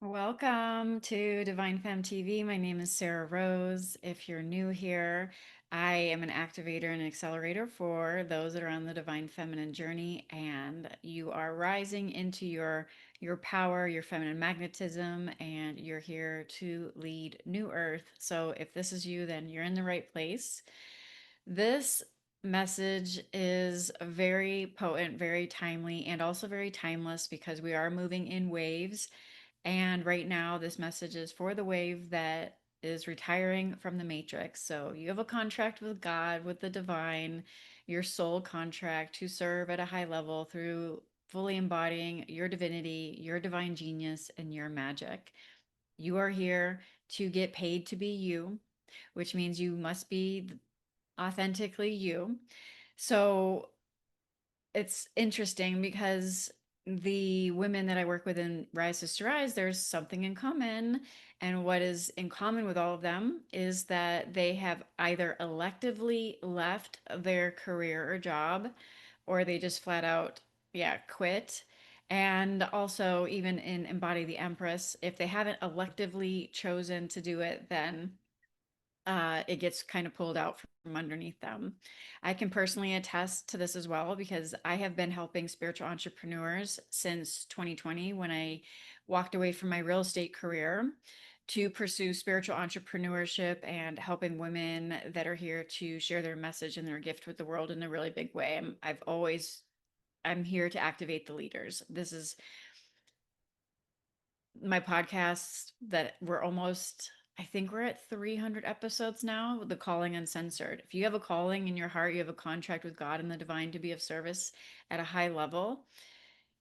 Welcome to Divine Femme TV. My name is Sarah Rose. If you're new here, I am an activator and accelerator for those that are on the divine feminine journey, and you are rising into your power, your feminine magnetism, and you're here to lead New Earth. So if this is you, then you're in the right place. This message is very potent, very timely, and also very timeless because we are moving in waves. And right now, this message is for the wave that is retiring from the matrix. So you have a contract with God, with the divine, your soul contract to serve at a high level through fully embodying your divinity, your divine genius, and your magic. You are here to get paid to be you, which means you must be authentically you. So it's interesting because the women that I work with in Rise Sister Rise, there's something in common. And what is in common with all of them is that they have either electively left their career or job, or they just flat out, yeah, quit. And also, even in Embody the Empress, if they haven't electively chosen to do it, then it gets kind of pulled out from underneath them. I can personally attest to this as well because I have been helping spiritual entrepreneurs since 2020 when I walked away from my real estate career to pursue spiritual entrepreneurship and helping women that are here to share their message and their gift with the world in a really big way. I'm here to activate the leaders. This is my podcast that we're almost, I think we're at 300 episodes now, the calling uncensored. If you have a calling in your heart, you have a contract with God and the divine to be of service at a high level.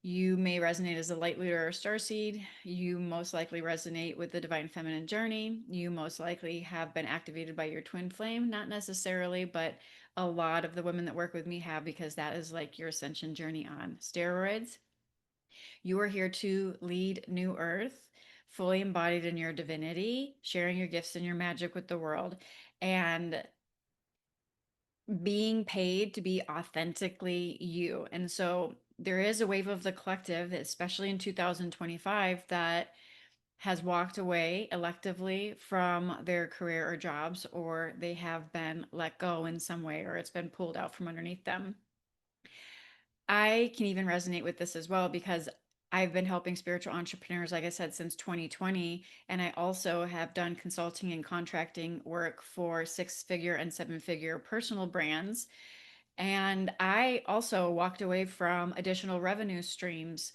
You may resonate as a light leader or starseed. You most likely resonate with the divine feminine journey. You most likely have been activated by your twin flame, not necessarily, but a lot of the women that work with me have because that is like your ascension journey on steroids. You are here to lead New Earth, fully embodied in your divinity, sharing your gifts and your magic with the world, and being paid to be authentically you. And so there is a wave of the collective, especially in 2025, that has walked away electively from their career or jobs, or they have been let go in some way, or it's been pulled out from underneath them. I can even resonate with this as well because I've been helping spiritual entrepreneurs, like I said, since 2020. And I also have done consulting and contracting work for six-figure and seven-figure personal brands. And I also walked away from additional revenue streams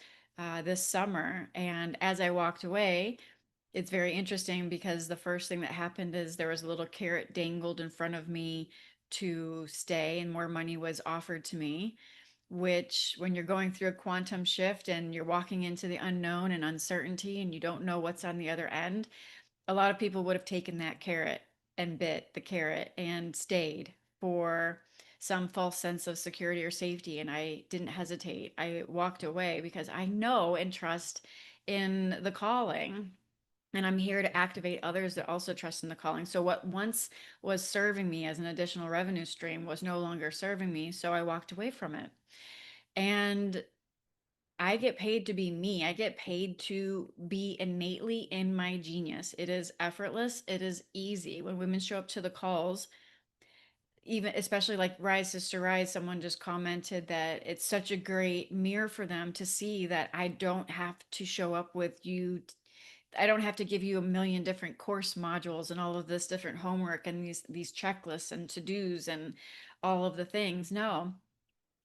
this summer. And as I walked away, it's very interesting because the first thing that happened is there was a little carrot dangled in front of me to stay, and more money was offered to me, which when you're going through a quantum shift and you're walking into the unknown and uncertainty and you don't know what's on the other end, a lot of people would have taken that carrot and bit the carrot and stayed for some false sense of security or safety. And I didn't hesitate. I walked away because I know and trust in the calling. And I'm here to activate others that also trust in the calling. So, what once was serving me as an additional revenue stream was no longer serving me. So, I walked away from it. And I get paid to be me. I get paid to be innately in my genius. It is effortless. It is easy. When women show up to the calls, even especially like Rise Sister Rise, someone just commented that it's such a great mirror for them to see that I don't have to show up with you. I don't have to give you a million different course modules and all of this different homework and these checklists and to-dos and all of the things. No,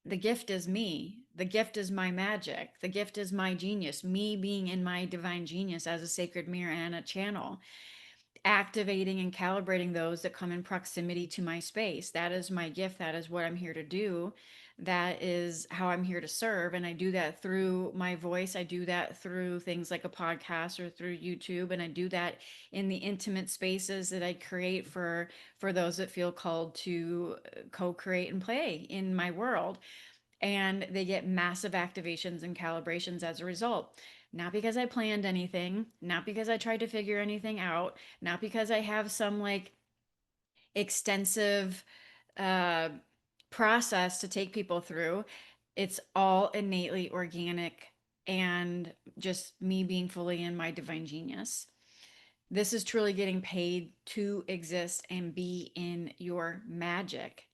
the gift is me. The gift is my magic. The gift is my genius, me being in my divine genius as a sacred mirror and a channel, activating and calibrating those that come in proximity to my space. That is my gift. That is what I'm here to do. That is how I'm here to serve. And I do that through my voice. I do that through things like a podcast or through YouTube. And I do that in the intimate spaces that I create for those that feel called to co-create and play in my world, and they get massive activations and calibrations as a result. Not because I planned anything, not because I tried to figure anything out, not because I have some like extensive uh, process to take people through. It's all innately organic and just me being fully in my divine genius. This is truly getting paid to exist and be in your magic.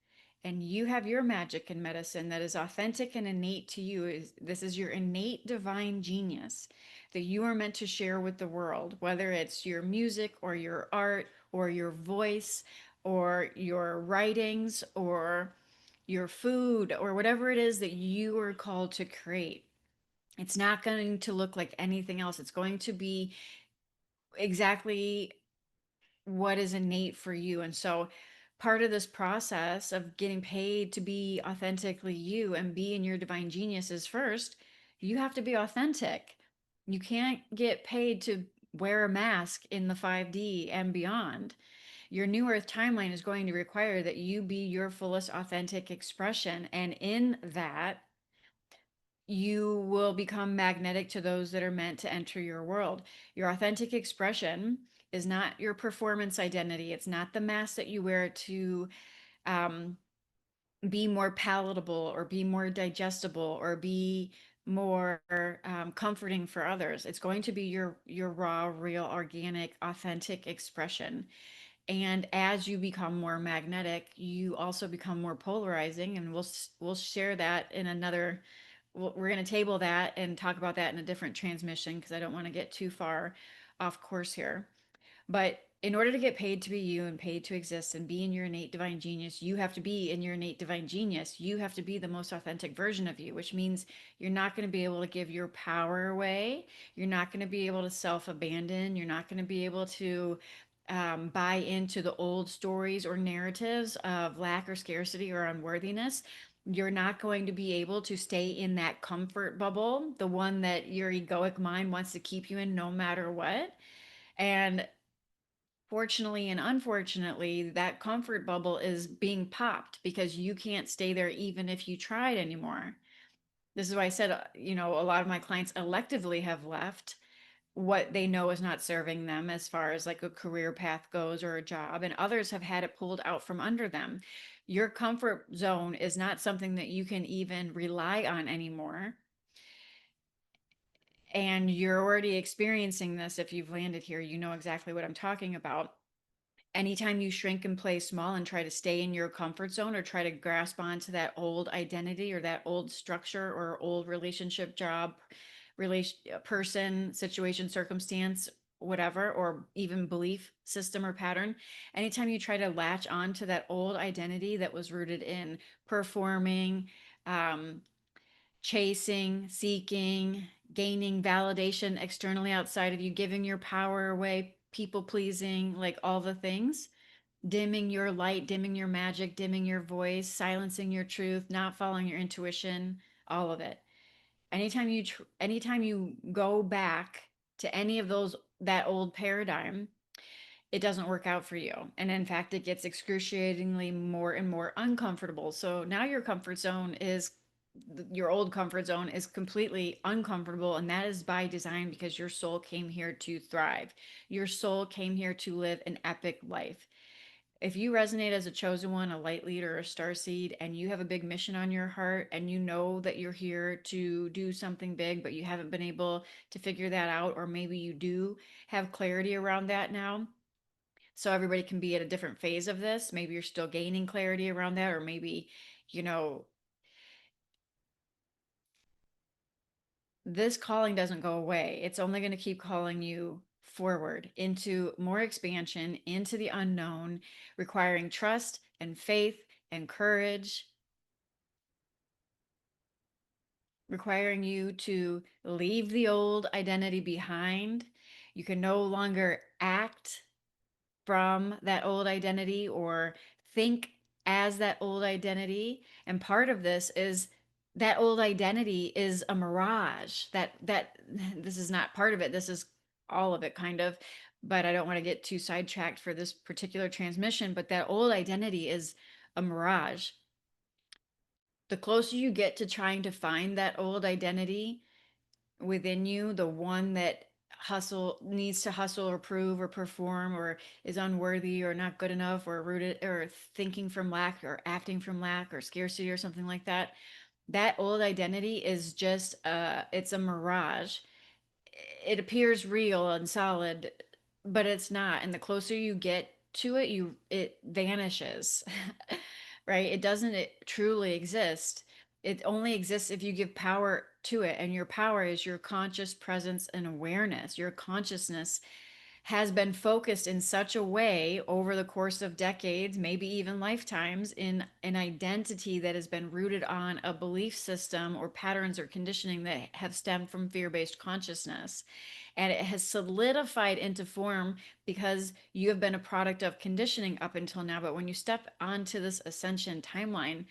And you have your magic in medicine that is authentic and innate to you. This is your innate divine genius that you are meant to share with the world, whether it's your music or your art or your voice or your writings or your food or whatever it is that you are called to create. It's not going to look like anything else. It's going to be exactly what is innate for you. And so part of this process of getting paid to be authentically you and be in your divine genius is first, you have to be authentic. You can't get paid to wear a mask in the 5D and beyond. Your new earth timeline is going to require that you be your fullest authentic expression. And in that, you will become magnetic to those that are meant to enter your world. Your authentic expression is not your performance identity. It's not the mask that you wear to um, be more palatable or be more digestible or be more comforting for others. It's going to be your raw, real, organic, authentic expression. And as you become more magnetic, you also become more polarizing, and we'll share that in another. We're going to table that and talk about that in a different transmission because I don't want to get too far off course here. But in order to get paid to be you and paid to exist and be in your innate divine genius, you have to be in your innate divine genius. You have to be the most authentic version of you, which means you're not going to be able to give your power away. You're not going to be able to self abandon. You're not going to be able to buy into the old stories or narratives of lack or scarcity or unworthiness. You're not going to be able to stay in that comfort bubble, the one that your egoic mind wants to keep you in no matter what. And fortunately and unfortunately, that comfort bubble is being popped because you can't stay there even if you tried anymore. This is why I said, a lot of my clients electively have left what they know is not serving them as far as like a career path goes or a job, and others have had it pulled out from under them. Your comfort zone is not something that you can even rely on anymore. And you're already experiencing this. If you've landed here, you know exactly what I'm talking about. Anytime you shrink and play small and try to stay in your comfort zone or try to grasp onto that old identity or that old structure or old relationship, job, relation, person, situation, circumstance, whatever, or even belief system or pattern, anytime you try to latch on to that old identity that was rooted in performing, um, chasing, seeking, gaining validation externally outside of you, giving your power away, people pleasing, like all the things, dimming your light, dimming your magic, dimming your voice, silencing your truth, not following your intuition, all of it. Anytime you go back to any of those, that old paradigm, it doesn't work out for you. And in fact, it gets excruciatingly more and more uncomfortable. So now your old comfort zone is completely uncomfortable. And that is by design because your soul came here to thrive. Your soul came here to live an epic life. If you resonate as a chosen one, a light leader, a star seed, and you have a big mission on your heart and you know that you're here to do something big, but you haven't been able to figure that out, or maybe you do have clarity around that now, so everybody can be at a different phase of this. Maybe you're still gaining clarity around that, or maybe, you know, this calling doesn't go away. It's only going to keep calling you forward into more expansion, into the unknown, requiring trust and faith and courage, requiring you to leave the old identity behind. You can no longer act from that old identity or think as that old identity. And part of this is that old identity is a mirage. That this is not part of it. This is all of it kind of, but I don't want to get too sidetracked for this particular transmission, but that old identity is a mirage. The closer you get to trying to find that old identity within you, the one that needs to hustle or prove or perform or is unworthy or not good enough or rooted or thinking from lack or acting from lack or scarcity or something like that, That old identity is just it's a mirage. It appears real and solid, but it's not. And the closer you get to it, it vanishes. Right? It truly exist. It only exists if you give power to it, and your power is your conscious presence and awareness. Your consciousness has been focused in such a way over the course of decades, maybe even lifetimes, in an identity that has been rooted on a belief system or patterns or conditioning that have stemmed from fear based consciousness. And it has solidified into form because you have been a product of conditioning up until now. But when you step onto this ascension timeline,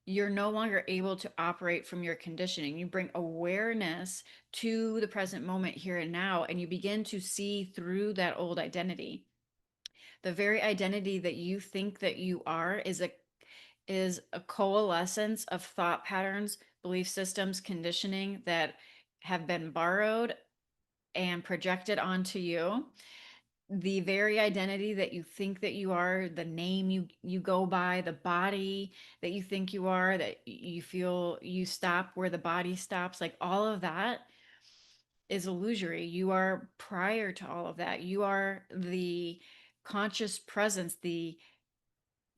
you're no longer able to operate from your conditioning. You bring awareness to the present moment here and now, and you begin to see through that old identity. The very identity that you think that you are is a coalescence of thought patterns, belief systems, conditioning that have been borrowed and projected onto you. The very identity that you think that you are, the name you go by, the body that you think you are, that you feel you stop where the body stops, like all of that is illusory. You are prior to all of that. You are the conscious presence, the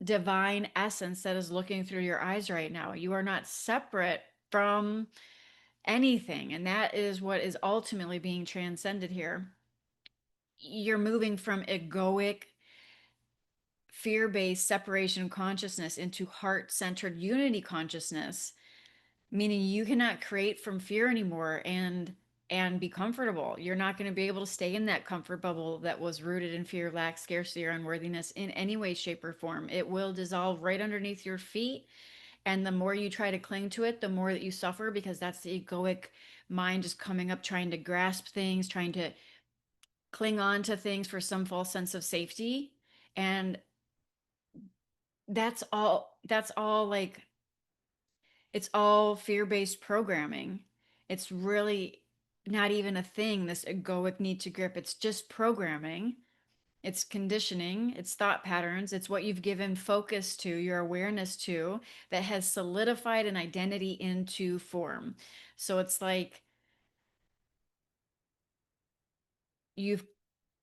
divine essence that is looking through your eyes right now. You are not separate from anything. And that is what is ultimately being transcended here. You're moving from egoic, fear based separation consciousness into heart centered unity consciousness, meaning you cannot create from fear anymore and be comfortable. You're not going to be able to stay in that comfort bubble that was rooted in fear, lack, scarcity, or unworthiness in any way, shape, or form. It will dissolve right underneath your feet. And the more you try to cling to it, the more that you suffer, because that's the egoic mind just coming up, trying to grasp things, trying to cling on to things for some false sense of safety. And that's all like it's all fear-based programming. It's really not even a thing, this egoic need to grip. It's just programming. It's conditioning, it's thought patterns, it's what you've given focus to, your awareness to, that has solidified an identity into form. So it's like you've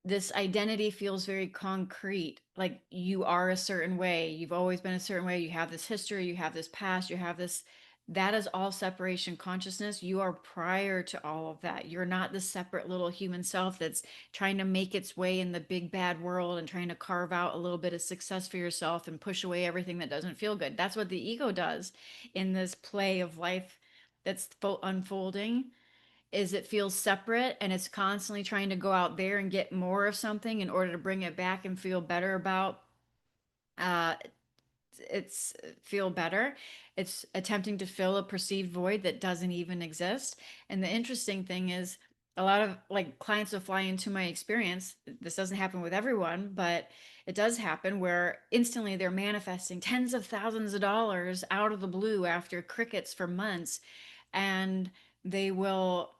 this identity feels very concrete, like you are a certain way, you've always been a certain way, you have this history, you have this past, you have this. That is all separation consciousness. You are prior to all of that. You're not the separate little human self that's trying to make its way in the big bad world and trying to carve out a little bit of success for yourself and push away everything that doesn't feel good. That's what the ego does in this play of life that's unfolding, is it feels separate and it's constantly trying to go out there and get more of something in order to bring it back and feel better about uh it's feel better. It's attempting to fill a perceived void that doesn't even exist. And the interesting thing is, a lot of like clients will fly into my experience. This doesn't happen with everyone, but it does happen where instantly they're manifesting tens of thousands of dollars out of the blue after crickets for months. And they will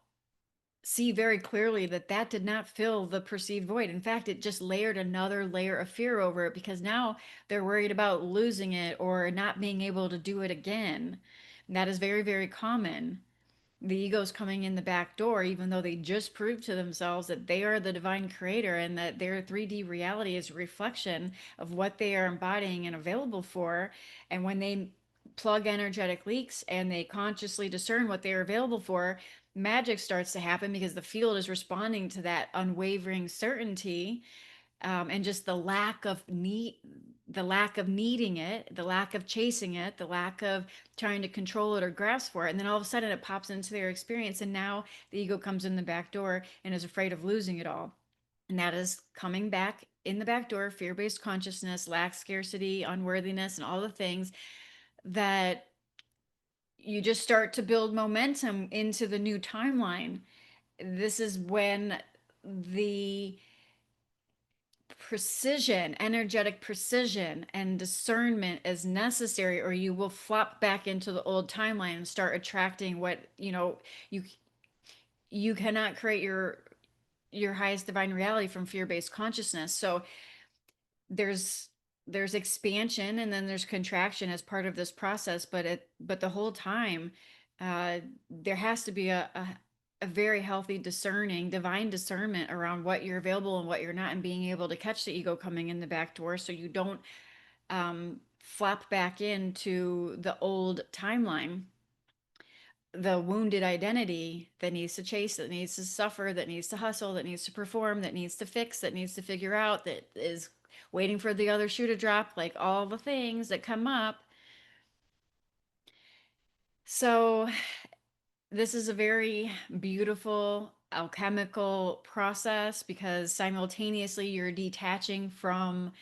see very clearly that that did not fill the perceived void. In fact, it just layered another layer of fear over it, because now they're worried about losing it or not being able to do it again. And that is very, very common. The ego's coming in the back door, even though they just proved to themselves that they are the divine creator and that their 3D reality is a reflection of what they are embodying and available for. And when they plug energetic leaks and they consciously discern what they are available for, magic starts to happen, because the field is responding to that unwavering certainty, and just the lack of needing it, the lack of chasing it, the lack of trying to control it or grasp for it. And then all of a sudden it pops into their experience, and now the ego comes in the back door and is afraid of losing it all. And that is coming back in the back door, fear-based consciousness, lack, scarcity, unworthiness, and all the things that you just start to build momentum into the new timeline. This is when the precision, energetic precision, and discernment is necessary, or you will flop back into the old timeline and start attracting what you you cannot create your highest divine reality from fear-based consciousness. So there's there's expansion and then there's contraction as part of this process, but the whole time, there has to be a very healthy discerning divine discernment around what you're available and what you're not, and being able to catch the ego coming in the back door so you don't flap back into the old timeline, the wounded identity that needs to chase, that needs to suffer, that needs to hustle, that needs to perform, that needs to fix, that needs to figure out, that is waiting for the other shoe to drop, like all the things that come up. So, this is a very beautiful alchemical process because simultaneously you're detaching from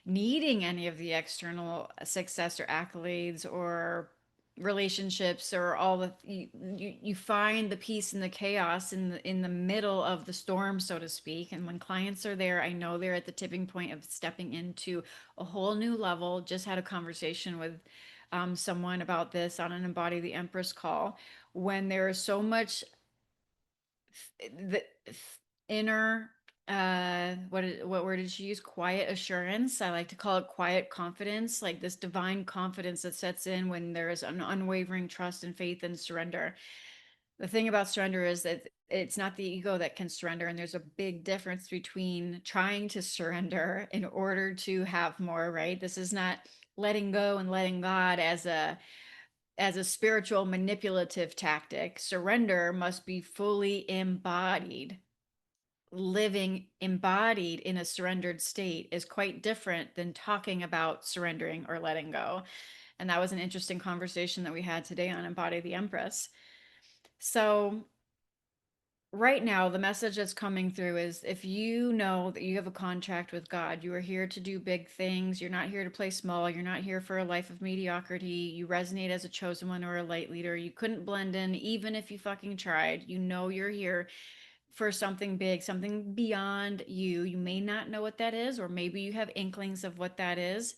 needing any of the external success or accolades or relationships or all the you find the peace and the chaos in the middle of the storm, so to speak. And when clients are there, I know they're at the tipping point of stepping into a whole new level. Just had a conversation with someone about this on an Embody the Empress call, when there is so much the inner what word did she use? Quiet assurance. I like to call it quiet confidence, like this divine confidence that sets in when there is an unwavering trust and faith and surrender. The thing about surrender is that it's not the ego that can surrender, and there's a big difference between trying to surrender in order to have more, right? This is not letting go and letting God as a spiritual manipulative tactic. Surrender must be fully embodied. Living embodied in a surrendered state is quite different than talking about surrendering or letting go. And that was an interesting conversation that we had today on Embody the Empress. So, right now, the message that's coming through is, if you know that you have a contract with God, you are here to do big things. You're not here to play small. You're not here for a life of mediocrity. You resonate as a chosen one or a light leader. You couldn't blend in even if you fucking tried. You know you're here for something big, something beyond you. You may not know what that is, or maybe you have inklings of what that is.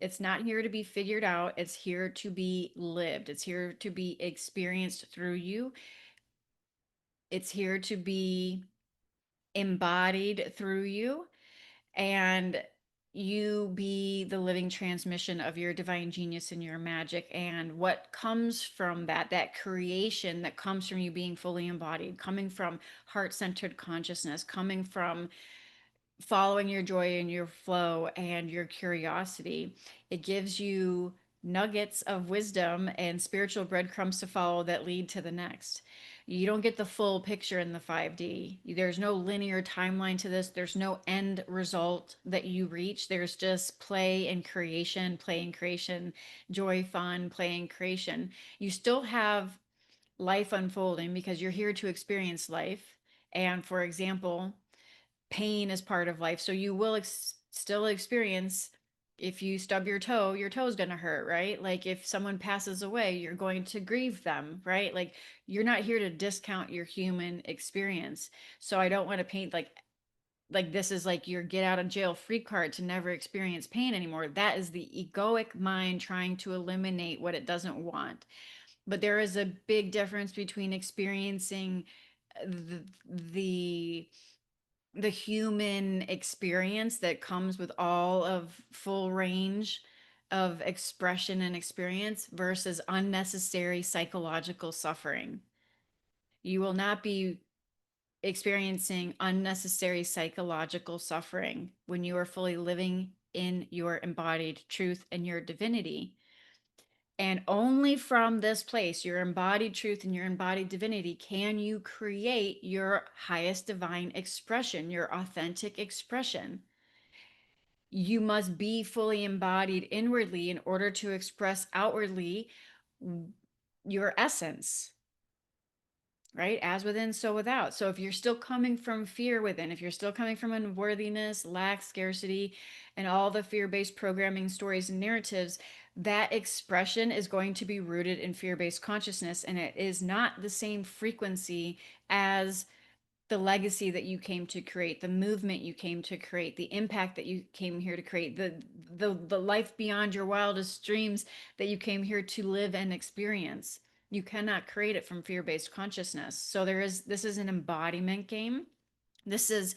It's not here to be figured out. It's here to be lived. It's here to be experienced through you. It's here to be embodied through you, and you be the living transmission of your divine genius and your magic. And what comes from that creation that comes from you being fully embodied, coming from heart-centered consciousness, coming from following your joy and your flow and your curiosity, it gives you nuggets of wisdom and spiritual breadcrumbs to follow that lead to the next. You don't get the full picture in the 5D. There's no linear timeline to this. There's no end result that you reach. There's just play and creation, joy, fun, play and creation. You still have life unfolding because you're here to experience life. And for example, pain is part of life. So you will still experience, if you stub your toe's going to hurt, right? Like if someone passes away, you're going to grieve them, right? Like you're not here to discount your human experience. So I don't want to paint like this is like your get out of jail free card to never experience pain anymore. That is the egoic mind trying to eliminate what it doesn't want. But there is a big difference between experiencing the the the human experience that comes with all of full range of expression and experience versus unnecessary psychological suffering. You will not be experiencing unnecessary psychological suffering when you are fully living in your embodied truth and your divinity. And only from this place, your embodied truth and your embodied divinity, can you create your highest divine expression, your authentic expression. You must be fully embodied inwardly in order to express outwardly your essence, right? As within, so without. So if you're still coming from fear within, if you're still coming from unworthiness, lack, scarcity, and all the fear-based programming, stories, and narratives, that expression is going to be rooted in fear-based consciousness, and it is not the same frequency as the legacy that you came to create, the movement you came to create, the impact that you came here to create, the life beyond your wildest dreams that you came here to live and experience. You cannot create it from fear-based consciousness. So this is an embodiment game. This is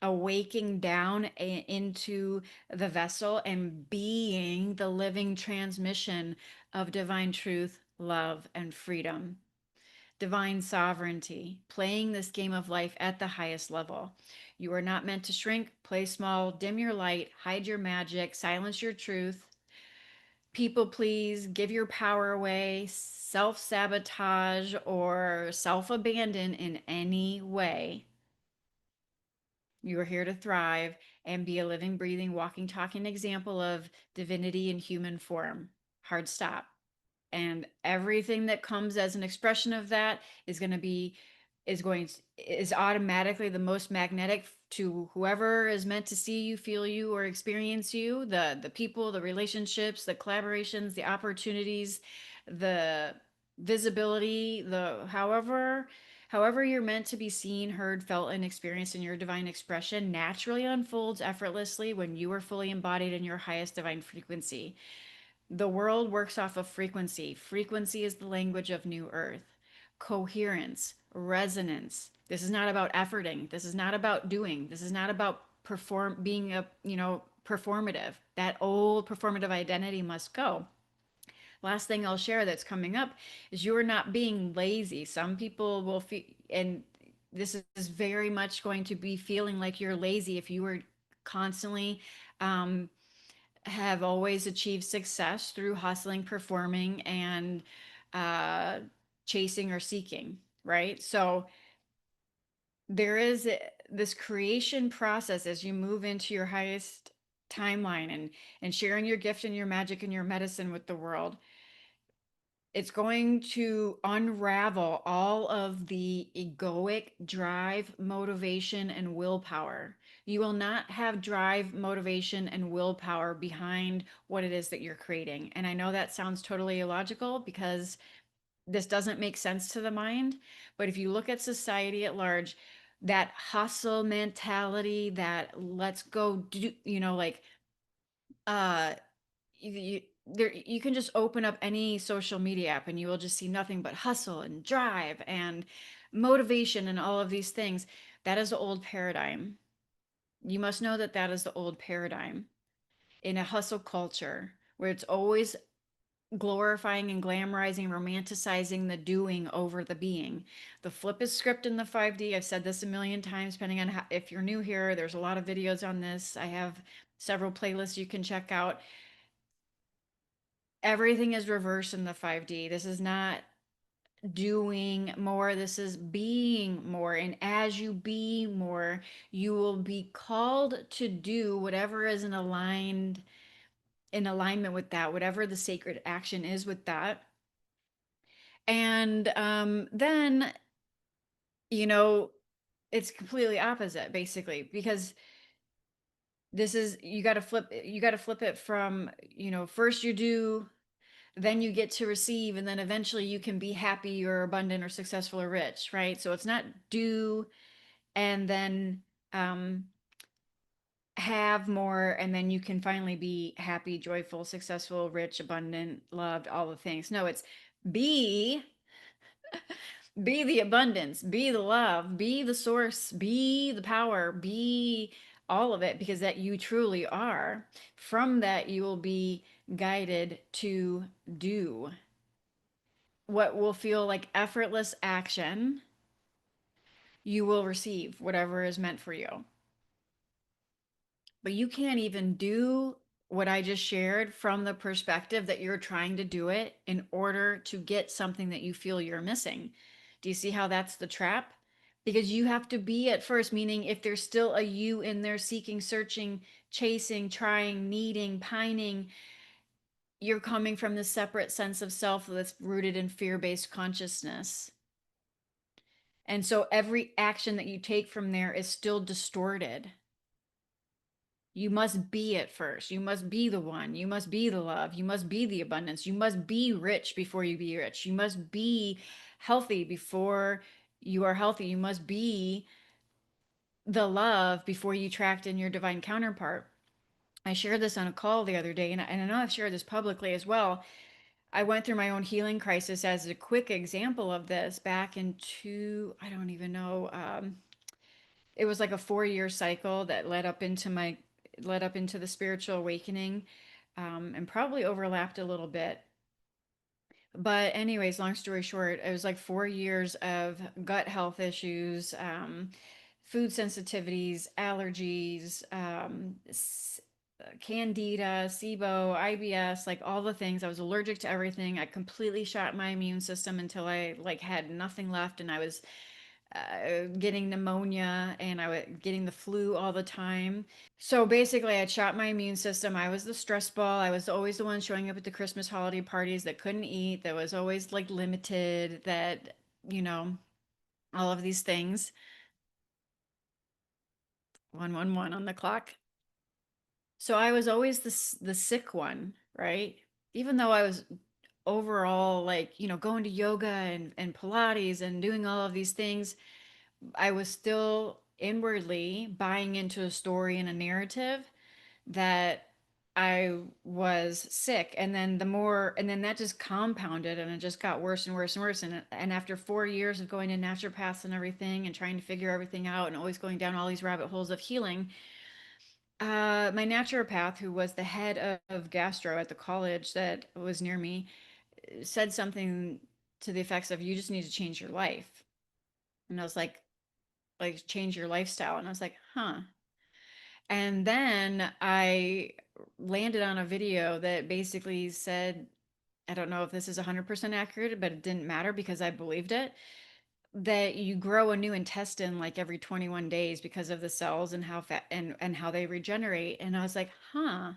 awaking down into the vessel and being the living transmission of divine truth, love, and freedom. Divine sovereignty, playing this game of life at the highest level. You are not meant to shrink, play small, dim your light, hide your magic, silence your truth, people please, give your power away, self sabotage, or self abandon in any way. You are here to thrive and be a living, breathing, walking, talking example of divinity in human form. Hard stop. And everything that comes as an expression of that is going to be is automatically the most magnetic to whoever is meant to see you, feel you, or experience you, the people, the relationships, the collaborations, the opportunities, the visibility, the however you're meant to be seen, heard, felt, and experienced in your divine expression naturally unfolds effortlessly when you are fully embodied in your highest divine frequency. The world works off of frequency. Frequency is the language of New Earth. Coherence, resonance. This is not about efforting. This is not about doing. This is not about being a, performative. That old performative identity must go. Last thing I'll share that's coming up is you're not being lazy. Some people will feel, and this is very much going to be feeling like you're lazy if you are constantly um, have always achieved success through hustling, performing, and uh, chasing or seeking, right? So there is this creation process as you move into your highest timeline and sharing your gift and your magic and your medicine with the world. It's going to unravel all of the egoic drive, motivation, and willpower. You will not have drive, motivation, and willpower behind what it is that you're creating. And I know that sounds totally illogical because this doesn't make sense to the mind. But if you look at society at large, that hustle mentality, that let's go do, uh, you can just open up any social media app and you will just see nothing but hustle and drive and motivation and all of these things. That is the old paradigm. You must know that that is the old paradigm in a hustle culture where it's always glorifying and glamorizing, romanticizing the doing over the being. The flip is script in the 5D. I've said this a million times, depending on if you're new here, there's a lot of videos on this. I have several playlists you can check out. Everything is reversed in the 5D. This is not doing more, this is being more. And as you be more, you will be called to do whatever is in alignment with that, whatever the sacred action is with that. And then, you know, it's completely opposite basically because this is you got to flip it from, first you do, then you get to receive, and then eventually you can be happy or abundant or successful or rich, right? So it's not do and then um, have more, and then you can finally be happy, joyful, successful, rich, abundant, loved, all the things. No, it's be be the abundance, be the love, be the source, be the power, be all of it, because that you truly are. From that you will be guided to do what will feel like effortless action. You will receive whatever is meant for you. But you can't even do what I just shared from the perspective that you're trying to do it in order to get something that you feel you're missing. Do you see how that's the trap? Because you have to be at first, meaning if there's still a you in there seeking, searching, chasing, trying, needing, pining, you're coming from this separate sense of self that's rooted in fear based consciousness. And so every action that you take from there is still distorted. You must be it first. You must be the one. You must be the love. You must be the abundance. You must be rich before you be rich. You must be healthy before you are healthy. You must be the love before you tracked in your divine counterpart. I shared this on a call the other day, and I know I've shared this publicly as well. I went through my own healing crisis as a quick example of this back in I don't even know, it was like a 4 year cycle that led up into the spiritual awakening, and probably overlapped a little bit. But anyways, long story short, it was like 4 years of gut health issues, food sensitivities, allergies, candida, SIBO, IBS, like all the things. I was allergic to everything. I completely shot my immune system until I like had nothing left, and I was getting pneumonia, and I was getting the flu all the time. So basically, I shot my immune system. I was the stress ball. I was always the one showing up at the Christmas holiday parties that couldn't eat, that was always like limited, that, you know, all of these things. 111 on the clock. So I was always the sick one, right? Even though I was overall like, going to yoga and Pilates and doing all of these things, I was still inwardly buying into a story and a narrative that I was sick. And then that just compounded, and it just got worse and worse and worse. And after 4 years of going to naturopaths and everything and trying to figure everything out and always going down all these rabbit holes of healing, my naturopath, who was the head of gastro at the college that was near me, said something to the effects of, you just need to change your life. And I was like change your lifestyle. And I was like, huh. And then I landed on a video that basically said, I don't know if this is 100% accurate, but it didn't matter because I believed it, that you grow a new intestine like every 21 days because of the cells and how fat and how they regenerate. And I was like, huh,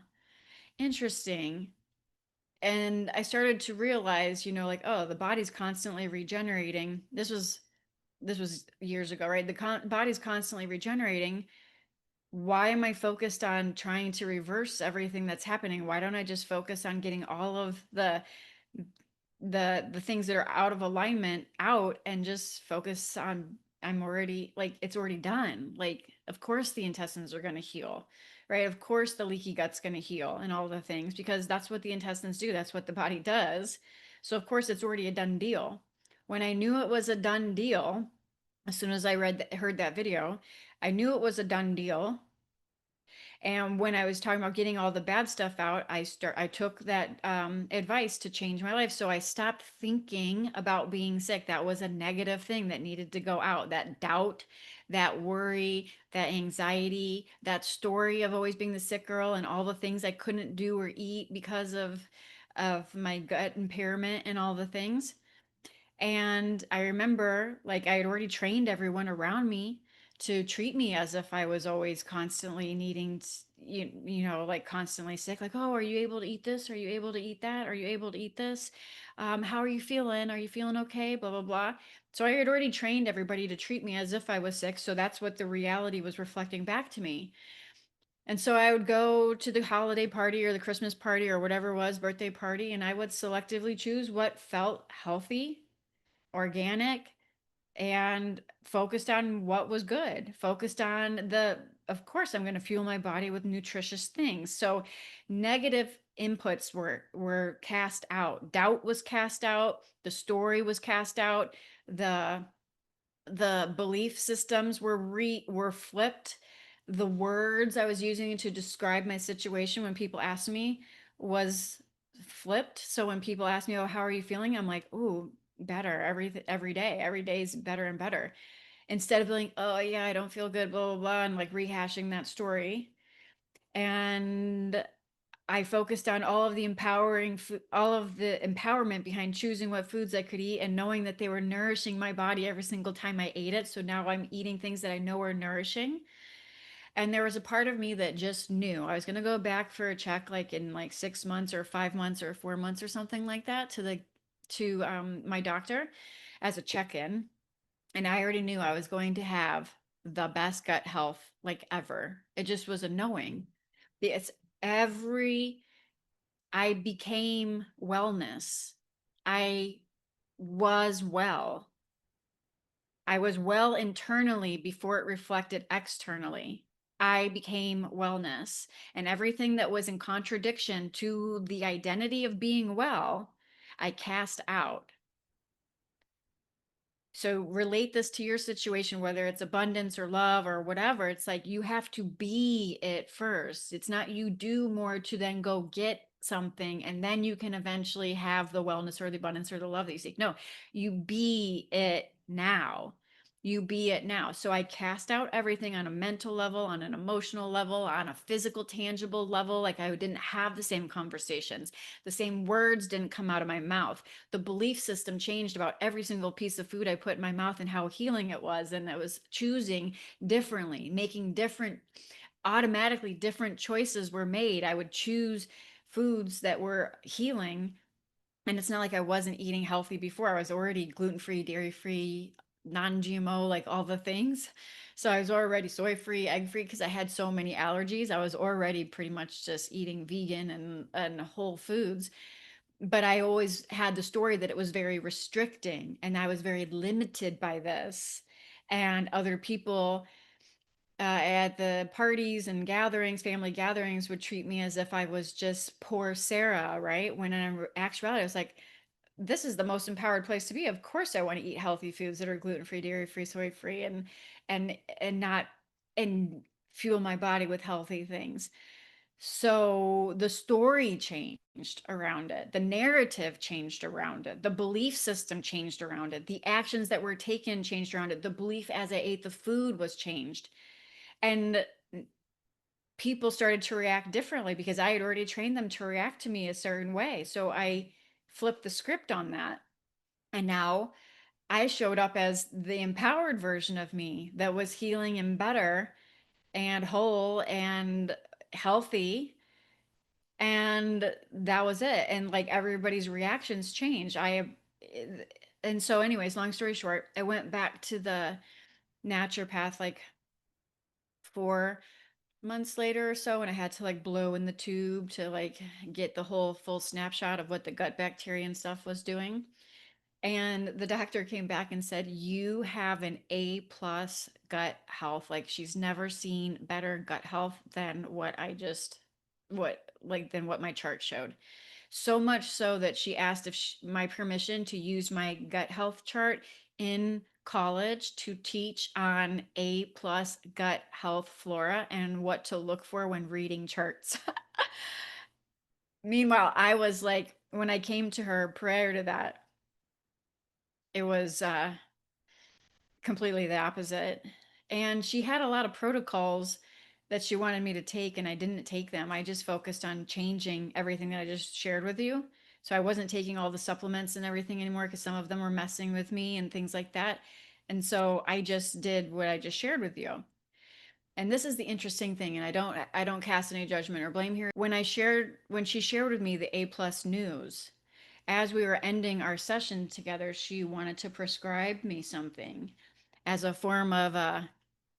interesting. And I started to realize, like, oh, the body's constantly regenerating. This was years ago, right? Body's constantly regenerating. Why am I focused on trying to reverse everything that's happening? Why don't I just focus on getting all of the things that are out of alignment out, and just focus on, I'm already like, it's already done. Like, of course the intestines are going to heal, right? Of course the leaky gut's going to heal and all the things, because that's what the intestines do. That's what the body does. So of course it's already a done deal. When I knew it was a done deal, as soon as I heard that video, I knew it was a done deal. And when I was talking about getting all the bad stuff out, I took that advice to change my life. So I stopped thinking about being sick. That was a negative thing that needed to go out. That doubt, that worry, that anxiety, that story of always being the sick girl and all the things I couldn't do or eat because of my gut impairment and all the things. And I remember, like, I had already trained everyone around me to treat me as if I was always constantly needing, like constantly sick. Like, oh, are you able to eat this? Are you able to eat that? Are you able to eat this? How are you feeling? Are you feeling okay? Blah, blah, blah. So I had already trained everybody to treat me as if I was sick. So that's what the reality was reflecting back to me. And so I would go to the holiday party or the Christmas party or whatever it was, birthday party, and I would selectively choose what felt healthy, organic, and focused on what was good, focused on of course I'm going to fuel my body with nutritious things. So negative inputs were cast out, doubt was cast out, the story was cast out, the belief systems were flipped. The words I was using to describe my situation when people asked me was flipped. So when people ask me, "Oh, how are you feeling?" I'm like, "Ooh, better every day. Every day is better and better." Instead of being, "Oh yeah, I don't feel good," blah blah blah, and like rehashing that story. And I focused on all of the empowerment behind choosing what foods I could eat and knowing that they were nourishing my body every single time I ate it. So now I'm eating things that I know are nourishing. And there was a part of me that just knew I was going to go back for a check, like in like 6 months or 5 months or 4 months or something like that, to my doctor as a check-in. And I already knew I was going to have the best gut health like ever. It just was a knowing. It's every I became wellness. I was well. I was well internally before it reflected externally. I became wellness. And everything that was in contradiction to the identity of being well, I cast out. So relate this to your situation, whether it's abundance or love or whatever. It's like you have to be it first. It's not you do more to then go get something and then you can eventually have the wellness or the abundance or the love that you seek. No, you be it now. You be it now. So I cast out everything on a mental level, on an emotional level, on a physical, tangible level. Like I didn't have the same conversations. The same words didn't come out of my mouth. The belief system changed about every single piece of food I put in my mouth and how healing it was. And I was choosing differently, making different, automatically different choices were made. I would choose foods that were healing. And it's not like I wasn't eating healthy before. I was already gluten free, dairy free, non GMO, like all the things. So I was already soy free, egg free because I had so many allergies. I was already pretty much just eating vegan and whole foods, but I always had the story that it was very restricting and I was very limited by this. And other people at the parties and gatherings, family gatherings, would treat me as if I was just poor Sarah, right? When in actuality, I was like, this is the most empowered place to be. Of course, I want to eat healthy foods that are gluten free, dairy free, soy free, and not and fuel my body with healthy things. So the story changed around it, the narrative changed around it, the belief system changed around it, the actions that were taken changed around it, the belief as I ate the food was changed. And people started to react differently because I had already trained them to react to me a certain way. So I flipped the script on that. And now I showed up as the empowered version of me that was healing and better and whole and healthy, and that was it. And like everybody's reactions changed. And so anyways, long story short, I went back to the naturopath like 4 months later or so, and I had to like blow in the tube to like get the whole full snapshot of what the gut bacteria and stuff was doing. And the doctor came back and said, you have an A plus gut health. Like she's never seen better gut health than than what my chart showed. So much so that she asked if my permission to use my gut health chart in college to teach on A plus gut health flora and what to look for when reading charts. Meanwhile, I was like, when I came to her prior to that, it was completely the opposite. And she had a lot of protocols that she wanted me to take, and I didn't take them. I just focused on changing everything that I just shared with you. So I wasn't taking all the supplements and everything anymore because some of them were messing with me and things like that. And so I just did what I just shared with you. And this is the interesting thing, and I don't cast any judgment or blame here. When she shared with me the A plus news, as we were ending our session together, she wanted to prescribe me something as a form of a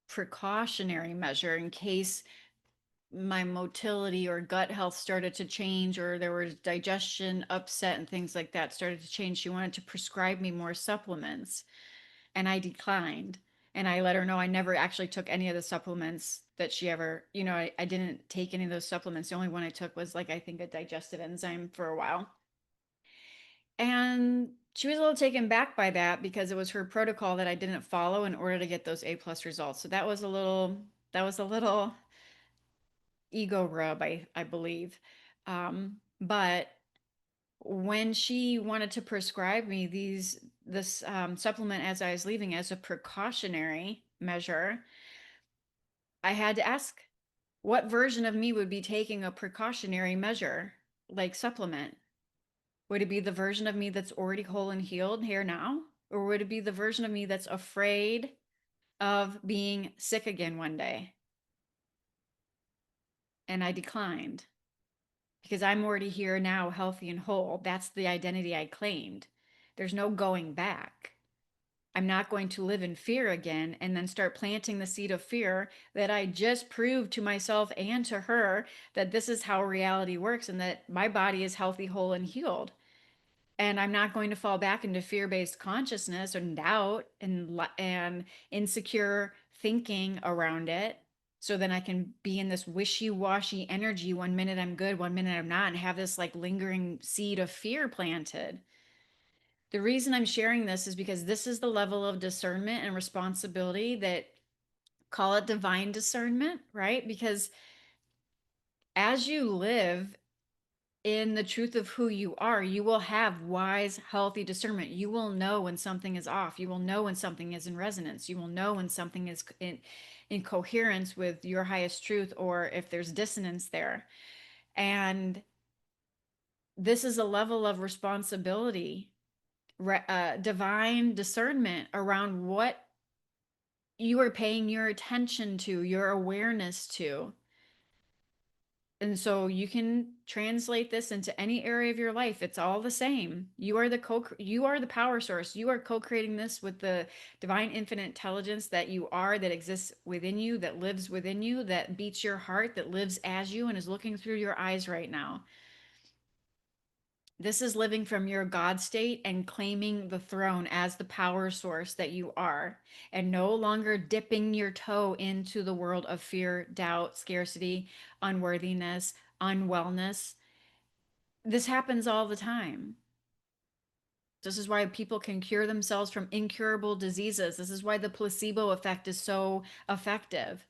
precautionary measure in case my motility or gut health started to change or there was digestion upset and things like that started to change. She wanted to prescribe me more supplements, and I declined. And I let her know I never actually took any of the supplements that she ever, I didn't take any of those supplements. The only one I took was like, I think a digestive enzyme for a while. And she was a little taken back by that because it was her protocol that I didn't follow in order to get those A plus results. So that was a little ego rub, I believe. But when she wanted to prescribe me this supplement as I was leaving as a precautionary measure, I had to ask what version of me would be taking a precautionary measure like supplement. Would it be the version of me that's already whole and healed here now? Or would it be the version of me that's afraid of being sick again one day? And I declined because I'm already here now, healthy and whole. That's the identity I claimed. There's no going back. I'm not going to live in fear again and then start planting the seed of fear that I just proved to myself and to her that this is how reality works and that my body is healthy, whole, and healed. And I'm not going to fall back into fear-based consciousness or doubt and insecure thinking around it. So then I can be in this wishy-washy energy. One minute I'm good, one minute I'm not, and have this like lingering seed of fear planted. The reason I'm sharing this is because this is the level of discernment and responsibility that, call it divine discernment, right? Because as you live in the truth of who you are, you will have wise, healthy discernment. You will know when something is off. You will know when something is in resonance. You will know when something is in coherence with your highest truth, or if there's dissonance there. And this is a level of responsibility, divine discernment around what you are paying your attention to, your awareness to. And so you can translate this into any area of your life. It's all the same. You are the power source. You are co-creating this with the divine infinite intelligence that you are, that exists within you, that lives within you, that beats your heart, that lives as you and is looking through your eyes right now. This is living from your God state and claiming the throne as the power source that you are, and no longer dipping your toe into the world of fear, doubt, scarcity, unworthiness, unwellness. This happens all the time. This is why people can cure themselves from incurable diseases. This is why the placebo effect is so effective.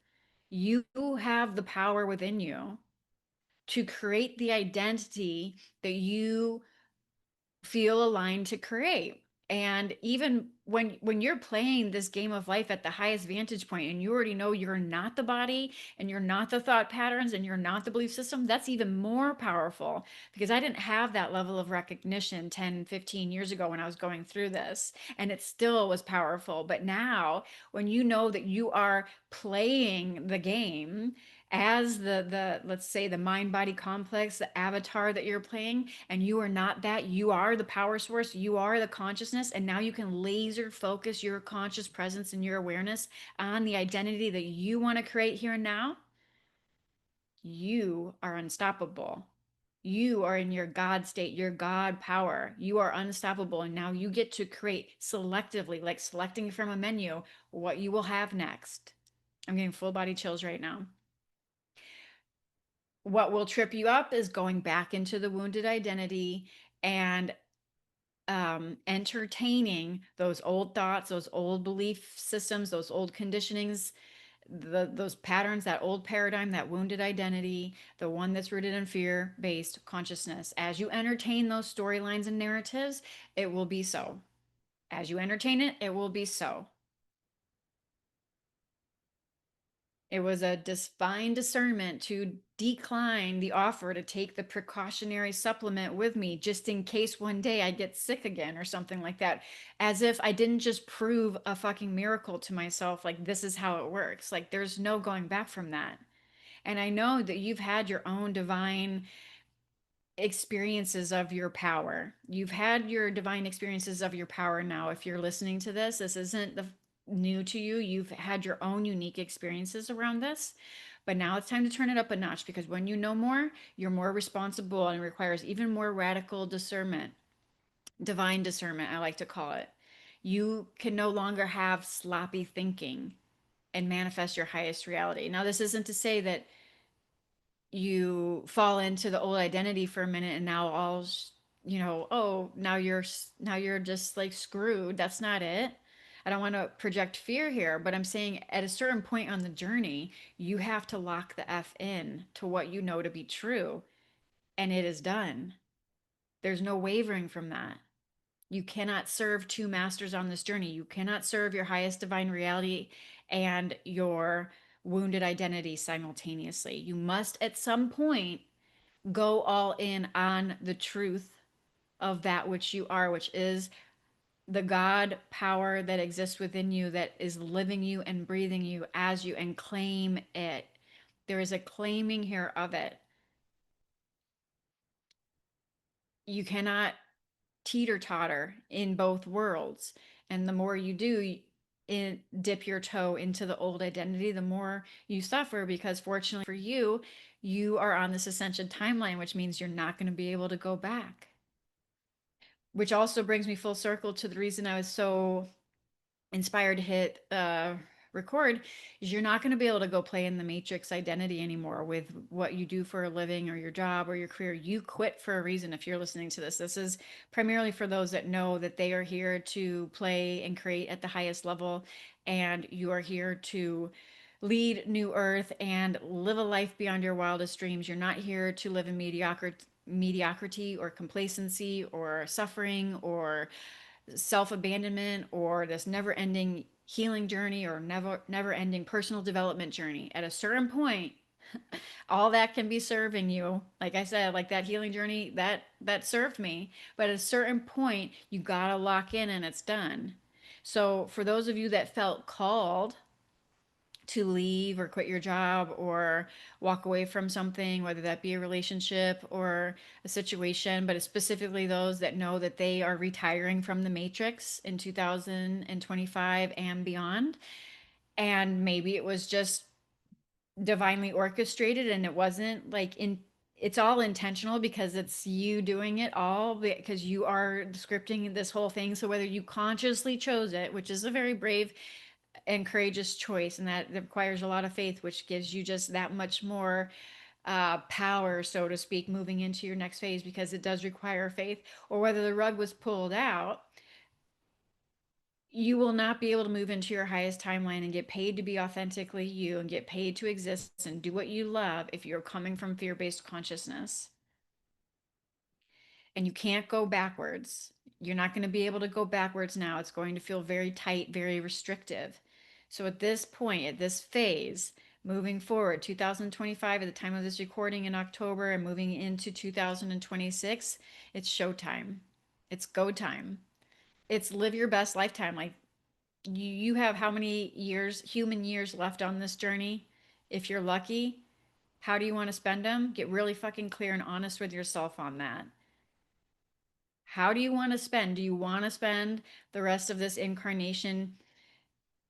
You have the power within you to create the identity that you feel aligned to create. And even when you're playing this game of life at the highest vantage point, and you already know you're not the body, and you're not the thought patterns, and you're not the belief system, that's even more powerful, because I didn't have that level of recognition 10, 15 years ago when I was going through this, and it still was powerful. But now, when you know that you are playing the game as the let's say the mind body complex, the avatar that you're playing, and you are not that, you are the power source, you are the consciousness, and now you can laser focus your conscious presence and your awareness on the identity that you want to create here and now. You are unstoppable. You are in your God state, your God power. You are unstoppable. And now you get to create selectively, like selecting from a menu, what you will have next. I'm getting full body chills right now. What will trip you up is going back into the wounded identity and entertaining those old thoughts, those old belief systems, those old conditionings, those patterns, that old paradigm, that wounded identity, the one that's rooted in fear-based consciousness. As you entertain those storylines and narratives, it will be so. As you entertain it, it will be so. It was a divine discernment to decline the offer to take the precautionary supplement with me just in case one day I get sick again or something like that. As if I didn't just prove a fucking miracle to myself, like this is how it works. Like there's no going back from that. And I know that you've had your own divine experiences of your power. You've had your divine experiences of your power now. If you're listening to this, this isn't the new to you. You've had your own unique experiences around this. But now it's time to turn it up a notch, because when you know more, you're more responsible, and it requires even more radical discernment, divine discernment, I like to call it. You can no longer have sloppy thinking and manifest your highest reality. Now, this isn't to say that you fall into the old identity for a minute and now all oh, now you're just like screwed. That's not it. I don't want to project fear here, but I'm saying at a certain point on the journey, you have to lock the F in to what you know to be true, and it is done. There's no wavering from that. You cannot serve two masters on this journey. You cannot serve your highest divine reality and your wounded identity simultaneously. You must at some point go all in on the truth of that which you are, which is the God power that exists within you, that is living you and breathing you as you, and claim it. There is a claiming here of it. You cannot teeter totter in both worlds. And the more you do dip your toe into the old identity, the more you suffer, because fortunately for you, you are on this ascension timeline, which means you're not going to be able to go back. Which also brings me full circle to the reason I was so inspired to hit record, is you're not going to be able to go play in the matrix identity anymore with what you do for a living or your job or your career. You quit for a reason. If you're listening to this, this is primarily for those that know that they are here to play and create at the highest level, and you are here to lead new earth and live a life beyond your wildest dreams. You're not here to live in mediocrity or complacency or suffering or self-abandonment or this never-ending healing journey or never-ending personal development journey. At a certain point, all that can be serving you. Like I said, like that healing journey, that served me. But at a certain point, you gotta lock in and it's done. So for those of you that felt called to leave or quit your job or walk away from something, whether that be a relationship or a situation, but it's specifically those that know that they are retiring from the matrix in 2025 and beyond. And maybe it was just divinely orchestrated and it wasn't like in it's all intentional because it's you doing it all because you are scripting this whole thing. So whether you consciously chose it, which is a very brave and courageous choice, and that requires a lot of faith, which gives you just that much more power, so to speak, moving into your next phase because it does require faith, or whether the rug was pulled out, you will not be able to move into your highest timeline and get paid to be authentically you and get paid to exist and do what you love if you're coming from fear based consciousness. And you can't go backwards. You're not going to be able to go backwards now. It's going to feel very tight, very restrictive. So at this point, at this phase, moving forward, 2025, at the time of this recording in October and moving into 2026, it's showtime. It's go time. It's live your best lifetime. Like you have how many years, human years left on this journey? If you're lucky, how do you want to spend them? Get really fucking clear and honest with yourself on that. How do you want to spend? Do you want to spend the rest of this incarnation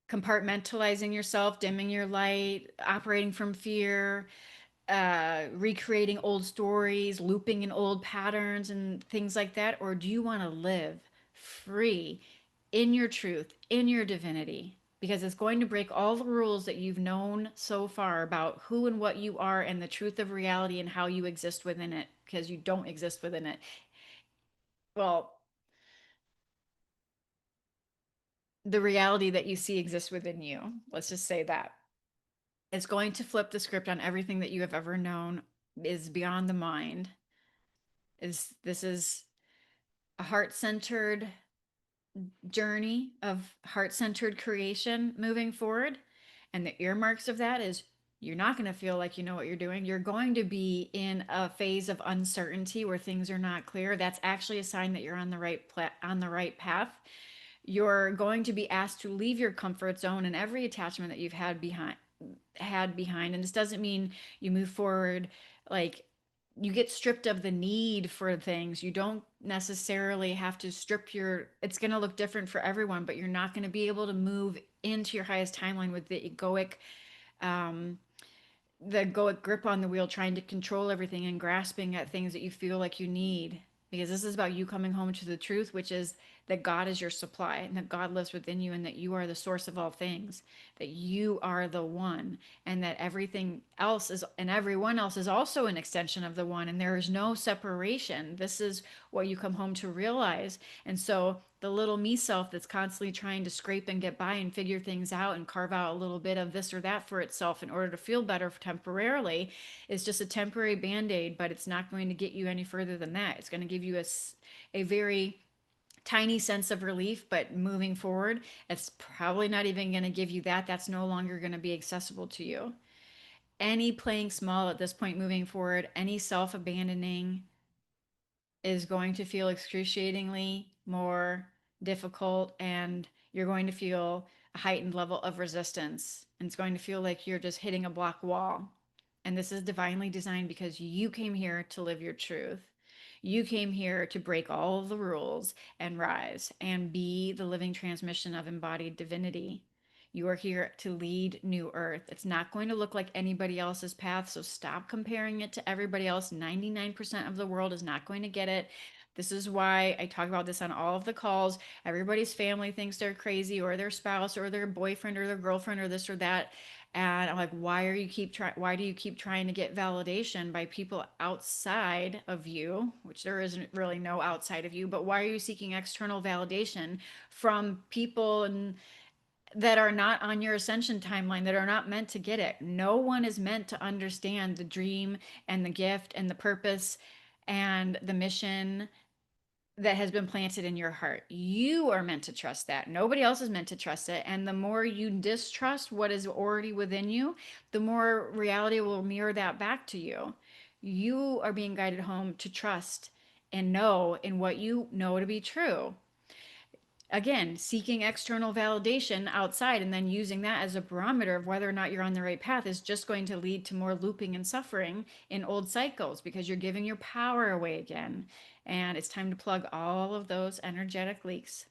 compartmentalizing yourself, dimming your light, operating from fear, recreating old stories, looping in old patterns and things like that? Or do you want to live free in your truth, in your divinity? Because it's going to break all the rules that you've known so far about who and what you are and the truth of reality and how you exist within it, because you don't exist within it. Well, the reality that you see exists within you. Let's just say that. It's going to flip the script on everything that you have ever known is beyond the mind. Is this is a heart-centered journey of heart-centered creation moving forward. And the earmarks of that is you're not going to feel like you know what you're doing. You're going to be in a phase of uncertainty where things are not clear. That's actually a sign that you're on the right path. You're going to be asked to leave your comfort zone and every attachment that you've had behind. And this doesn't mean you move forward like you get stripped of the need for things. You don't necessarily have to strip your, it's going to look different for everyone, but you're not going to be able to move into your highest timeline with um, the egoic grip on the wheel, trying to control everything and grasping at things that you feel like you need. Because this is about you coming home to the truth, which is that God is your supply and that God lives within you and that you are the source of all things, that you are the one, and that everything else is and everyone else is also an extension of the one, and there is no separation. This is what you come home to realize. And so the little me self that's constantly trying to scrape and get by and figure things out and carve out a little bit of this or that for itself in order to feel better temporarily is just a temporary band-aid, but it's not going to get you any further than that. It's going to give you a very tiny sense of relief, but moving forward, it's probably not even going to give you that. That's no longer going to be accessible to you. Any playing small at this point moving forward, any self-abandoning is going to feel excruciatingly more difficult, and you're going to feel a heightened level of resistance, and it's going to feel like you're just hitting a block wall. And this is divinely designed because you came here to live your truth. You came here to break all of the rules and rise and be the living transmission of embodied divinity. You are here to lead New Earth. It's not going to look like anybody else's path, so stop comparing it to everybody else. 99% of the world is not going to get it. This is why I talk about this on all of the calls. Everybody's family thinks they're crazy, or their spouse or their boyfriend or their girlfriend or this or that. And I'm like, why do you keep trying to get validation by people outside of you, which there isn't really no outside of you, but why are you seeking external validation from people and that are not on your ascension timeline, that are not meant to get it? No one is meant to understand the dream and the gift and the purpose and the mission that has been planted in your heart. You are meant to trust that. Nobody else is meant to trust it. And the more you distrust what is already within you, the more reality will mirror that back to you. You are being guided home to trust and know in what you know to be true. Again, seeking external validation outside and then using that as a barometer of whether or not you're on the right path is just going to lead to more looping and suffering in old cycles, because you're giving your power away again. And it's time to plug all of those energetic leaks.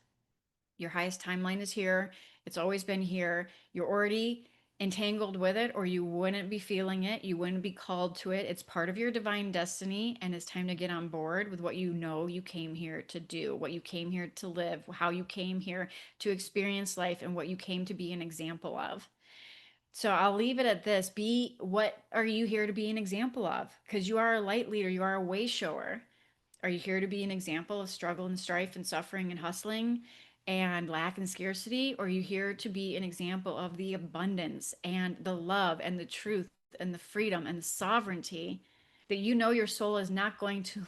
Your highest timeline is here. It's always been here. You're already entangled with it, or you wouldn't be feeling it. You wouldn't be called to it. It's part of your divine destiny, and it's time to get on board with what you know you came here to do, what you came here to live, how you came here to experience life, and what you came to be an example of. So I'll leave it at this. What are you here to be an example of? Because you are a light leader, you are a way shower. Are you here to be an example of struggle and strife and suffering and hustling and lack and scarcity? Or are you here to be an example of the abundance and the love and the truth and the freedom and the sovereignty that you know your soul is not going to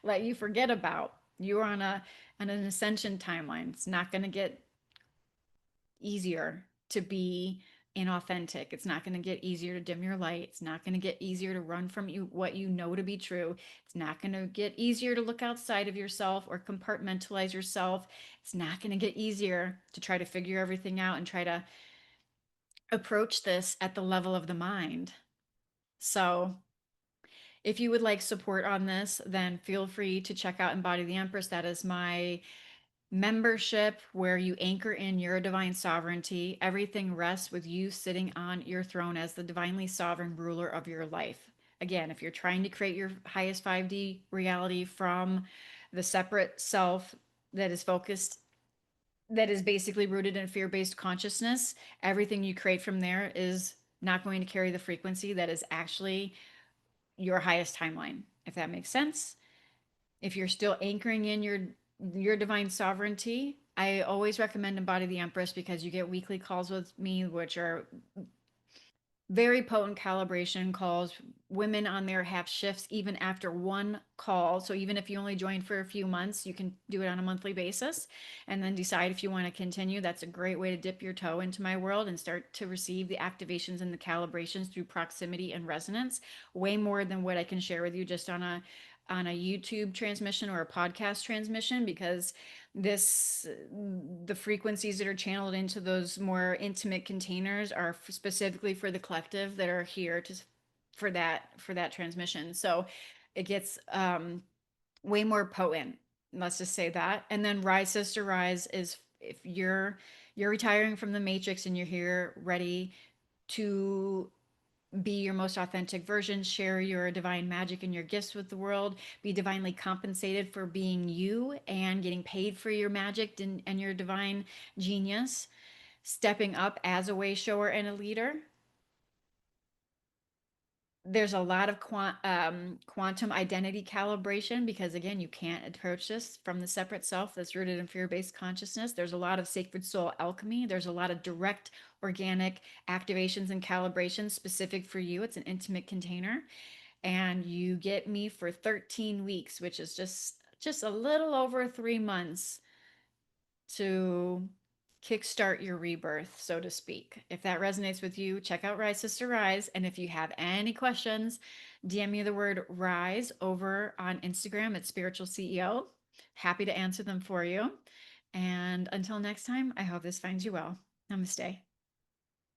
let you forget about? You're on an ascension timeline. It's not going to get easier to be inauthentic. It's not going to get easier to dim your light. It's not going to get easier to run from you what you know to be true. It's not going to get easier to look outside of yourself or compartmentalize yourself. It's not going to get easier to try to figure everything out and try to approach this at the level of the mind. So, if you would like support on this, then feel free to check out Embody the Empress. That is my membership where you anchor in your divine sovereignty. Everything rests with you sitting on your throne as the divinely sovereign ruler of your life. Again, if you're trying to create your highest 5D reality from the separate self that is focused, that is basically rooted in fear based consciousness, everything you create from there is not going to carry the frequency that is actually your highest timeline, if that makes sense. If you're still anchoring in your divine sovereignty, I always recommend Embody the Empress, because you get weekly calls with me, which are very potent calibration calls. Women on there have shifts even after one call. So even if you only join for a few months, you can do it on a monthly basis and then decide if you want to continue. That's a great way to dip your toe into my world and start to receive the activations and the calibrations through proximity and resonance, way more than what I can share with you just on a YouTube transmission or a podcast transmission, because this the frequencies that are channeled into those more intimate containers are specifically for the collective that are here to for that transmission. So it gets way more potent, let's just say that. And then Rise Sister Rise is if you're retiring from the matrix and you're here ready to be your most authentic version, share your divine magic and your gifts with the world, be divinely compensated for being you and getting paid for your magic and your divine genius, stepping up as a way shower and a leader. There's a lot of quantum identity calibration, because again, you can't approach this from the separate self that's rooted in fear-based consciousness. There's a lot of sacred soul alchemy. There's a lot of direct organic activations and calibrations specific for you. It's an intimate container, and you get me for 13 weeks, which is just a little over 3 months to kickstart your rebirth, so to speak. If that resonates with you, check out Rise Sister Rise. And if you have any questions, DM me the word rise over on Instagram at Spiritual CEO. Happy to answer them for you. And until next time, I hope this finds you well. Namaste.